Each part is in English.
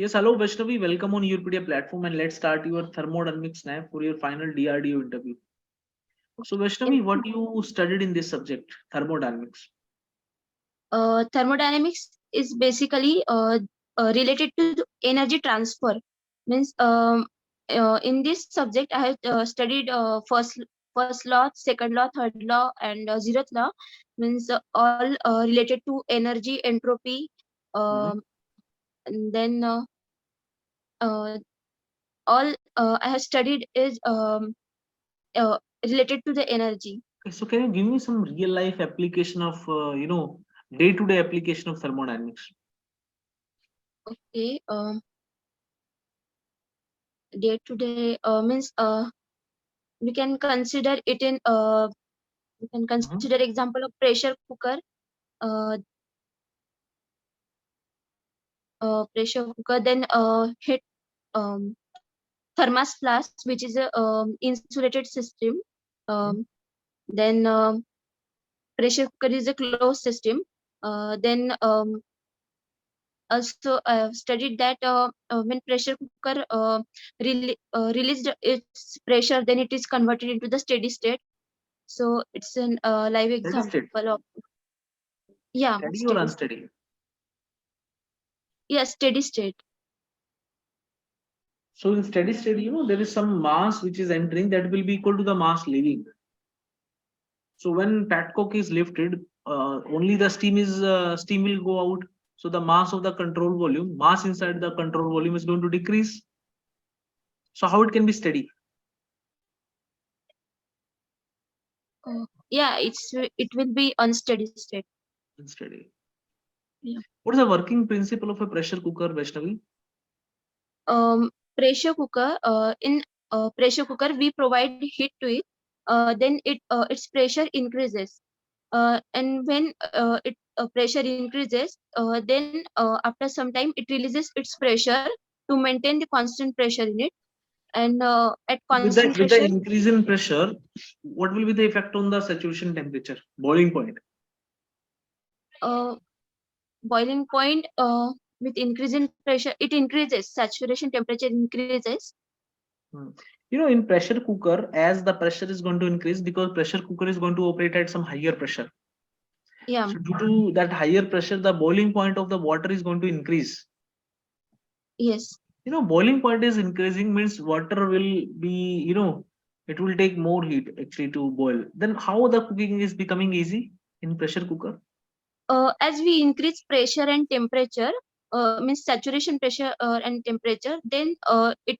Yes, hello Vaishnavi, welcome on YourPedia platform and let's start your thermodynamics now for your final DRDO interview. So Yes. Vaishnavi, what you studied in this subject, thermodynamics? Thermodynamics is basically related to the energy transfer. Means in this subject, I have studied first law, second law, third law, and zeroth law. Means all related to energy, entropy. Hmm. And then uh, all I have studied is related to the energy. Okay, so can you give me some real life application of day-to-day application of thermodynamics? Okay. Day to day means we can consider it in we can Mhm. consider example of pressure cooker. uh, Pressure cooker, then heat um, thermos flask, which is a insulated system. um, then pressure cooker is a closed system. Then also I have studied that when pressure cooker released its pressure, then it is converted into the steady state. So it's an live Steady example state, of, yeah, steady or steady state. unsteady? Yes, steady state. So in steady state, there is some mass which is entering that will be equal to the mass leaving. So when petcoke is lifted, only the steam will go out. So the mass of the control volume, mass inside the control volume is going to decrease. So how it can be steady? Yeah, it will be unsteady state. Unsteady. Yeah. What is the working principle of a pressure cooker, Vaishnavi? Pressure cooker, in pressure cooker we provide heat to it. Then its pressure increases. And when it pressure increases, then after some time it releases its pressure to maintain the constant pressure in it. And at constant With the pressure, increase in pressure, what will be the effect on the saturation temperature, boiling point? uh, boiling point, with increase in pressure, it increases, saturation temperature increases. Hmm. In pressure cooker, as the pressure is going to increase because pressure cooker is going to operate at some higher pressure. Yeah. So due to that higher pressure, the boiling point of the water is going to increase. Yes. Boiling point is increasing means water will be, it will take more heat actually to boil. Then how the cooking is becoming easy in pressure cooker? As we increase pressure and temperature, means saturation pressure and temperature, then it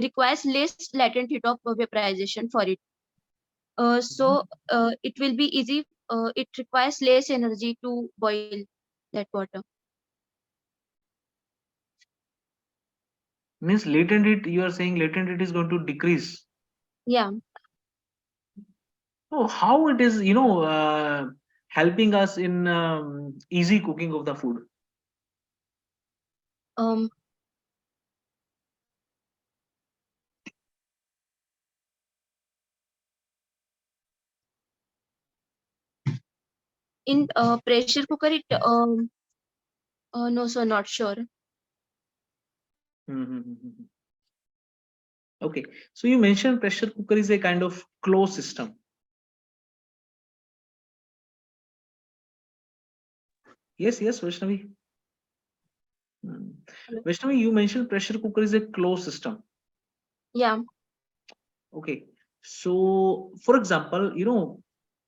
requires less latent heat of vaporization for it. So it will be easy. It requires less energy to boil that water. Means latent heat, you are saying latent heat is going to decrease. Yeah. Oh, how it is, helping us in easy cooking of the food? Um, in pressure cooker, it no, so not sure. Mhm. Okay, so you mentioned pressure cooker is a kind of closed system. Yes, Vaishnavi. Hmm. Hello? Vaishnavi, you mentioned pressure cooker is a closed system. Yeah. Okay, so for example,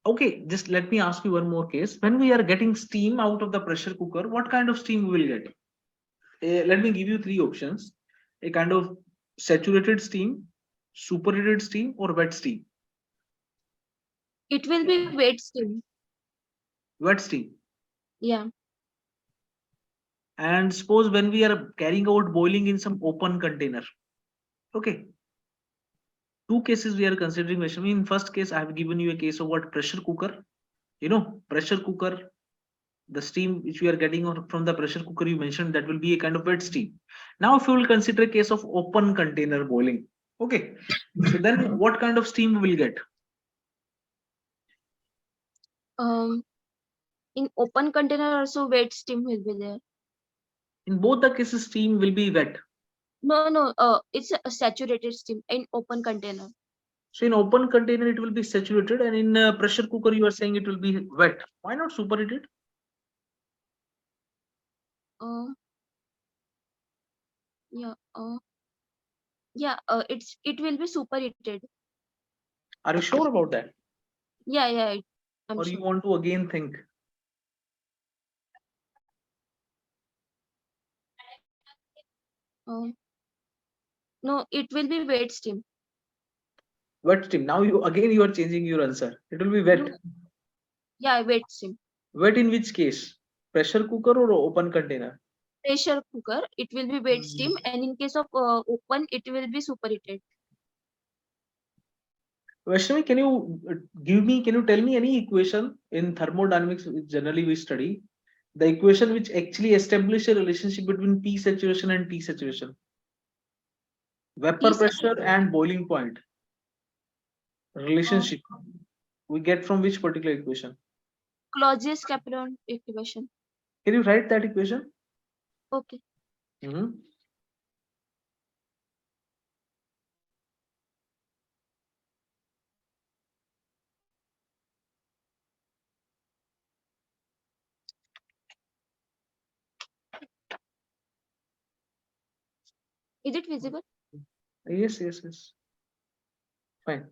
okay, just let me ask you one more case. When we are getting steam out of the pressure cooker, what kind of steam we will get? Let me give you three options: a kind of saturated steam, superheated steam, or wet steam. It will be wet steam. Wet steam. Yeah. And suppose when we are carrying out boiling in some open container. Okay, two cases we are considering. Vaishnavi. In first case, I have given you a case of what pressure cooker. Pressure cooker, the steam which we are getting from the pressure cooker you mentioned, that will be a kind of wet steam. Now if you will consider a case of open container boiling, okay, so then what kind of steam we will get? Um, in open container also wet steam will be there. In both the cases, steam will be wet. No, it's a saturated steam in open container. So in open container, it will be saturated, and in pressure cooker, you are saying it will be wet. Why not superheated? Uh, yeah, it will be superheated. Are you sure about that? Yeah, I'm Or you sure. want to again think? Uh, no, it will be wet steam. Wet steam. Now you are changing your answer. It will be No, wet. yeah, wet steam. Wet in which case? Pressure cooker or open container? Pressure cooker, it will be wet steam, and in case of open, it will be superheated. Vaishnavi, can you tell me any equation in thermodynamics which generally we study? The equation which actually establish a relationship between P saturation and T saturation. Vapor Is pressure and boiling point. uh, Relationship. We get from which particular equation? Clausius-Capron equation. Can you write that equation? Okay. Mhm. Is it visible? Yes. Fine.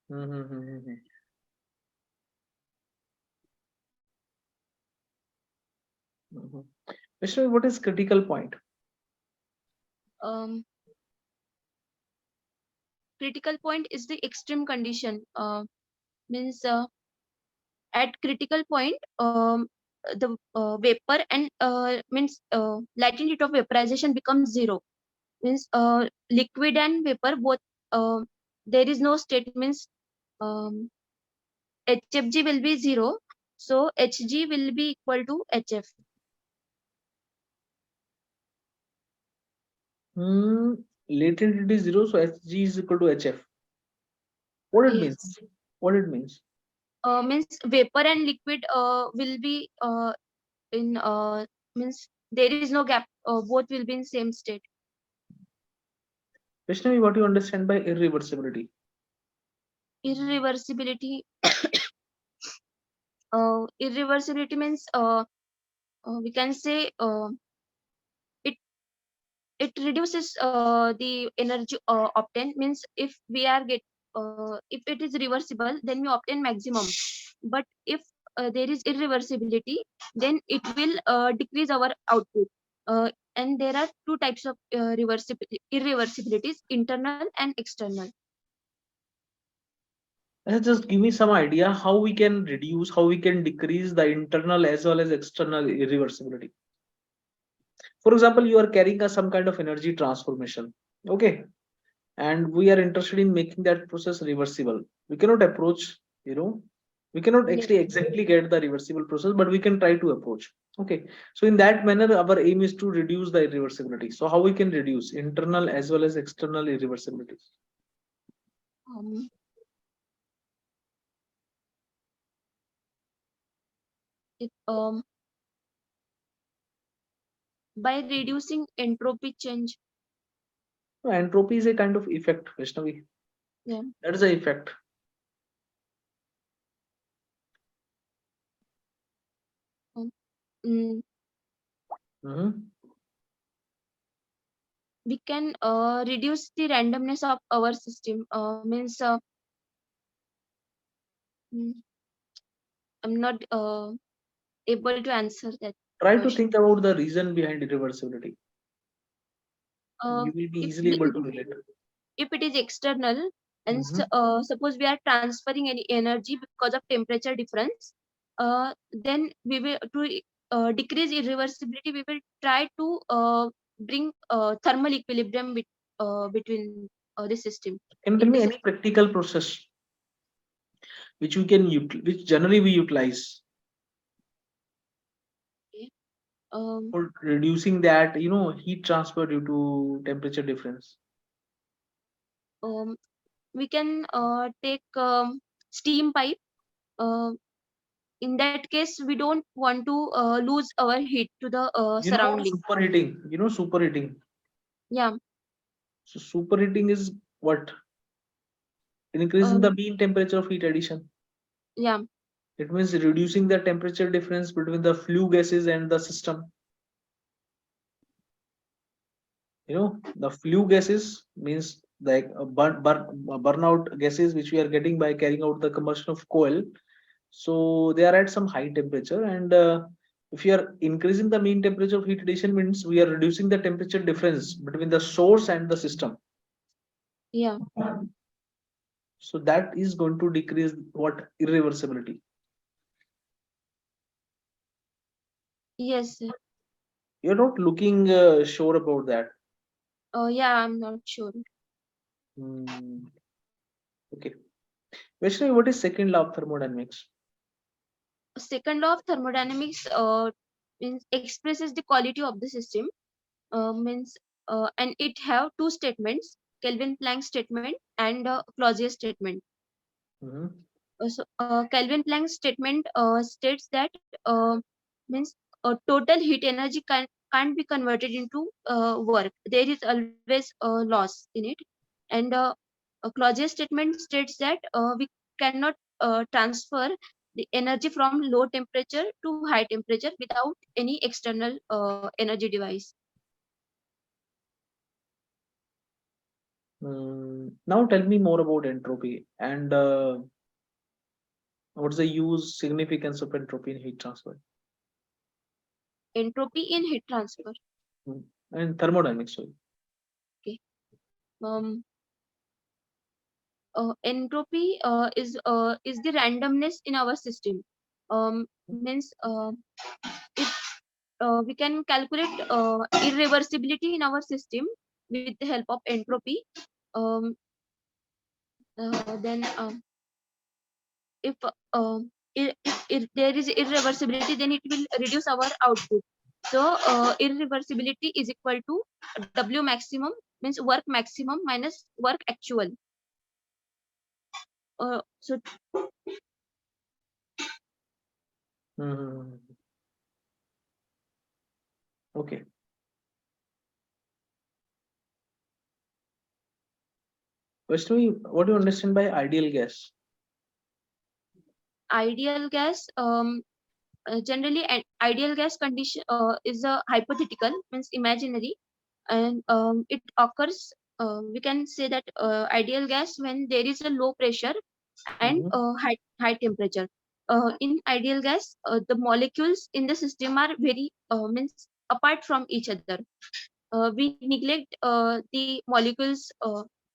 Mm-hmm. Vaishnavi, what is critical point? Um, Critical point is the extreme condition. Means at critical point, the vapor and means latent heat of vaporization becomes zero. Means liquid and vapor both, uh, there is no state. Means um, HFG will be zero, so Hg will be equal to Hf. Hmm. Latent it is zero, so Hg is equal to Hf. What it Yes. means? What it means? Means vapor and liquid will be in means there is no gap. Both will be in same state. Vaishnavi, what you understand by irreversibility? Irreversibility. Irreversibility means we can say it it reduces the energy obtained. Means if we are get if it is reversible, then we obtain maximum. But if there is irreversibility, then it will decrease our output. And there are two types of irreversibilities: internal and external. Just give me some idea how we can reduce, how we can decrease the internal as well as external irreversibility. For example, you are carrying some kind of energy transformation. Okay. And we are interested in making that process reversible. We cannot approach, you know, we cannot Yes. actually exactly get the reversible process, but we can try to approach. Okay. So in that manner, our aim is to reduce the irreversibility. So how we can reduce internal as well as external irreversibility? um, it, by reducing entropy change. So entropy is a kind of effect, Vaishnavi. Yeah. That is the effect. um, mm, Mhm. we can reduce the randomness of our system. Means mm, I'm not able to answer that Try to question. think about the reason behind irreversibility. Uh, You will be if easily able to relate. if it is external, and Mhm. suppose we are transferring any energy because of temperature difference, then we will to decrease irreversibility, we will try to bring thermal equilibrium between the system. Can you tell In me this, any practical process which which generally we utilize um, for reducing that, heat transfer due to temperature difference? we can take steam pipe. Uh, in that case, we don't want to lose our heat to the surrounding. Superheating. Yeah. So superheating is what? Increasing the Um, mean temperature of heat addition. yeah. It means reducing the temperature difference between the flue gases and the system. The flue gases means like burnout gases which we are getting by carrying out the combustion of coal. So they are at some high temperature, and if you are increasing the mean temperature of heat addition, means we are reducing the temperature difference between the source and the system. Yeah. So that is going to decrease what? Irreversibility. Yes, sir. You're not looking sure about that. Yeah, I'm not sure. Hmm. Okay. Vaishnavi, what is second law of thermodynamics? Second law of thermodynamics means expresses the quality of the system. Means and it have two statements: Kelvin Planck statement and Clausius statement. Mhm. Kelvin Planck's statement states that means total heat energy can't be converted into work. There is always a loss in it. And Clausius statement states that we cannot transfer the energy from low temperature to high temperature without any external energy device. Now tell me more about entropy and what's the use significance of entropy in heat transfer. Entropy in heat transfer. Mm. And thermodynamics. Sorry. Okay. Um, Entropy is the randomness in our system. Means it we can calculate irreversibility in our system with the help of entropy. Um, then if if there is irreversibility, then it will reduce our output. So irreversibility is equal to W maximum, means work maximum minus work actual. So Mhm. Okay. Vaishnavi, what do you understand by ideal gas? ideal gas, generally an ideal gas condition is a hypothetical, means imaginary, and it occurs, we can say that ideal gas when there is a low pressure and Mhm. high temperature. In ideal gas, the molecules in the system are very means apart from each other. We neglect the molecules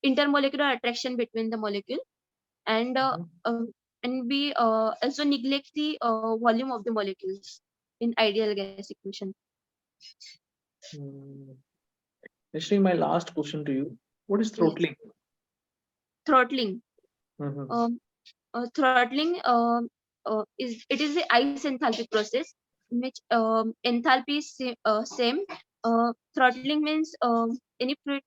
intermolecular attraction between the molecule, and Mhm. we also neglect the volume of the molecules in ideal gas equation. Mm. Vaishnavi, my last question to you. What is Yes. throttling? Throttling. Mhm. Um, Throttling is the ice enthalpy process, which enthalpy is same. Throttling means any fluid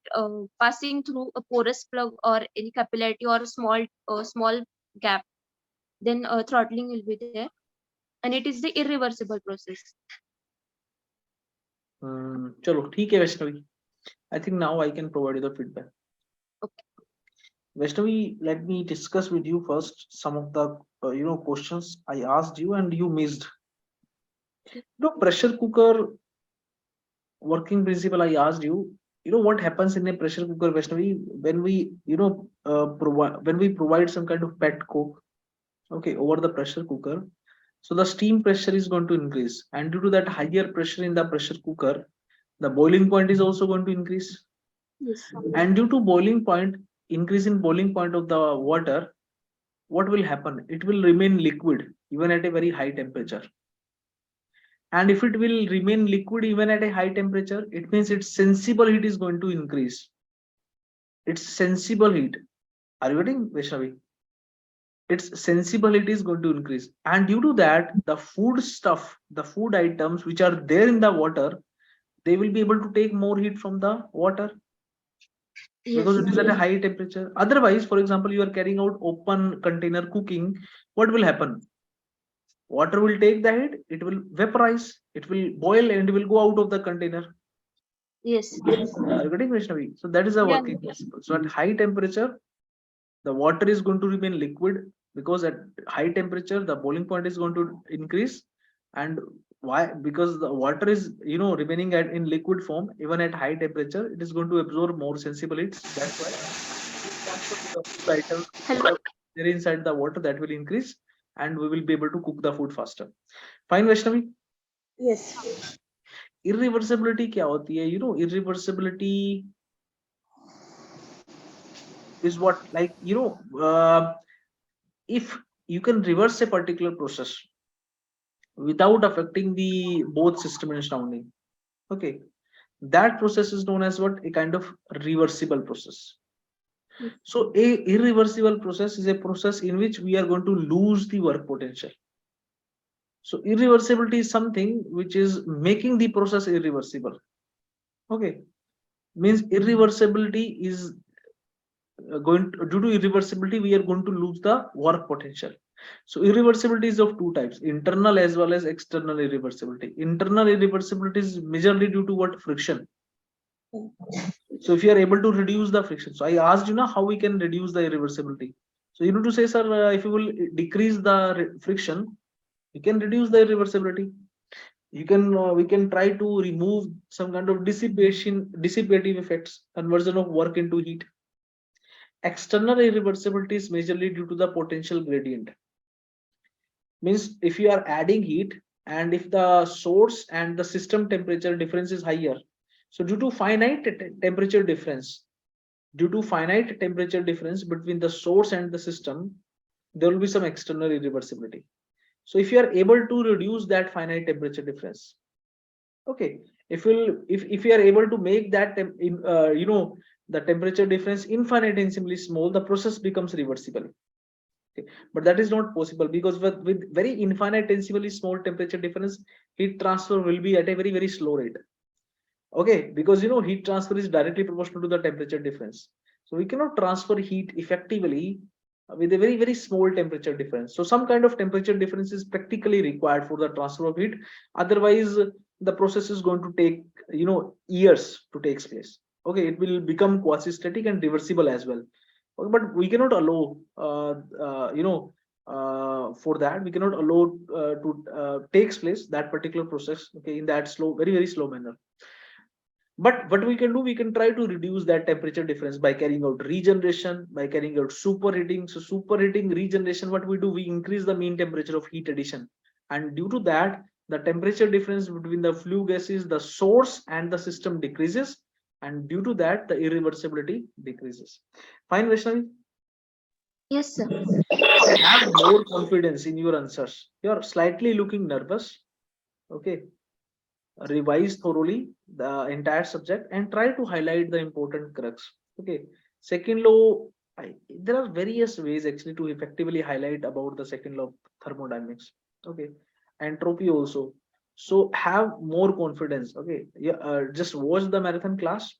passing through a porous plug or any capillarity or small gap. Then throttling will be there, and it is the irreversible process. चलो ठीक है Vaishnavi. I think now I can provide you the feedback. Okay. Vaishnavi, let me discuss with you first some of the questions I asked you and you missed. Pressure cooker working principle I asked you. What happens in a pressure cooker, Vaishnavi, when we provide some kind of pet coke, okay, over the pressure cooker. So the steam pressure is going to increase, and due to that higher pressure in the pressure cooker, the boiling point is also going to increase. Yes. And due to boiling point, increase in boiling point of the water, what will happen? It will remain liquid even at a very high temperature. And if it will remain liquid even at a high temperature, it means its sensible heat is going to increase. Its sensible heat. Are you getting, Vaishnavi? Its sensibility is going to increase. And due to that, the food stuff, the food items which are there in the water, they will be able to take more heat from the water because Yes. it is at a high temperature. Otherwise, for example, you are carrying out open container cooking, what will happen? Water will take the heat, it will vaporize, it will boil, and it will go out of the container. Yes. Are you getting, Vaishnavi? So that is a Yeah. working principle. So at high temperature, the water is going to remain liquid, because at high temperature the boiling point is going to increase. And why? Because the water is, remaining in liquid form. Even at high temperature, it is going to absorb more sensible heat. That's why heat transfer to the food items Hello. there inside the water, that will increase, and we will be able to cook the food faster. Fine, Vaishnavi? Yes. Irreversibility kya hoti hai? Irreversibility is what, like, if you can reverse a particular process without affecting the both system and surrounding, okay, that process is known as what? A kind of reversible process. So a irreversible process is a process in which we are going to lose the work potential. So irreversibility is something which is making the process irreversible. Okay, means irreversibility is due to irreversibility, we are going to lose the work potential. So irreversibility is of two types: internal as well as external irreversibility. Internal irreversibility is majorly due to what? Friction. So if you are able to reduce the friction, so I asked you now how we can reduce the irreversibility. So you need to say, sir, if you will decrease the friction, you can reduce the irreversibility. You can we can try to remove some kind of dissipative effects, conversion of work into heat. External irreversibility is majorly due to the potential gradient. Means if you are adding heat, and if the source and the system temperature difference is higher, so due to finite temperature difference between the source and the system, there will be some external irreversibility. So if you are able to reduce that finite temperature difference, okay, if you are able to make that the temperature difference infinitesimally small, the process becomes reversible. Okay. But that is not possible, because with very infinitesimally small temperature difference, heat transfer will be at a very slow rate. Okay, because heat transfer is directly proportional to the temperature difference. So we cannot transfer heat effectively with a very small temperature difference. So some kind of temperature difference is practically required for the transfer of heat. Otherwise, the process is going to take years to take place. Okay, it will become quasi-static and reversible as well. Okay, but we cannot allow for that we cannot allow to takes place that particular process, okay, in that slow, very slow manner. But what we can do, we can try to reduce that temperature difference by carrying out regeneration, by carrying out superheating. So superheating, regeneration, what we do, we increase the mean temperature of heat addition, and due to that, the temperature difference between the flue gases, the source and the system decreases, and due to that, the irreversibility decreases. Fine, Vaishnavi? Yes, sir. Have more confidence in your answers. You're slightly looking nervous. Okay, revise thoroughly the entire subject and try to highlight the important crux. Okay, second law, there are various ways actually to effectively highlight about the second law of thermodynamics. Okay, entropy also. So have more confidence. Okay, yeah, just watch the marathon class,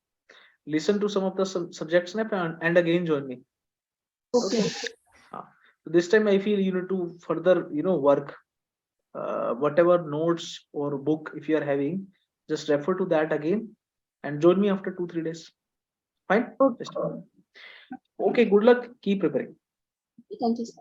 listen to some of the subject snap, and again join me. Okay. So this time I feel you need to further work whatever notes or book if you are having, just refer to that again and join me after 2-3 days. Fine. Okay, good luck, keep preparing. Thank you, sir.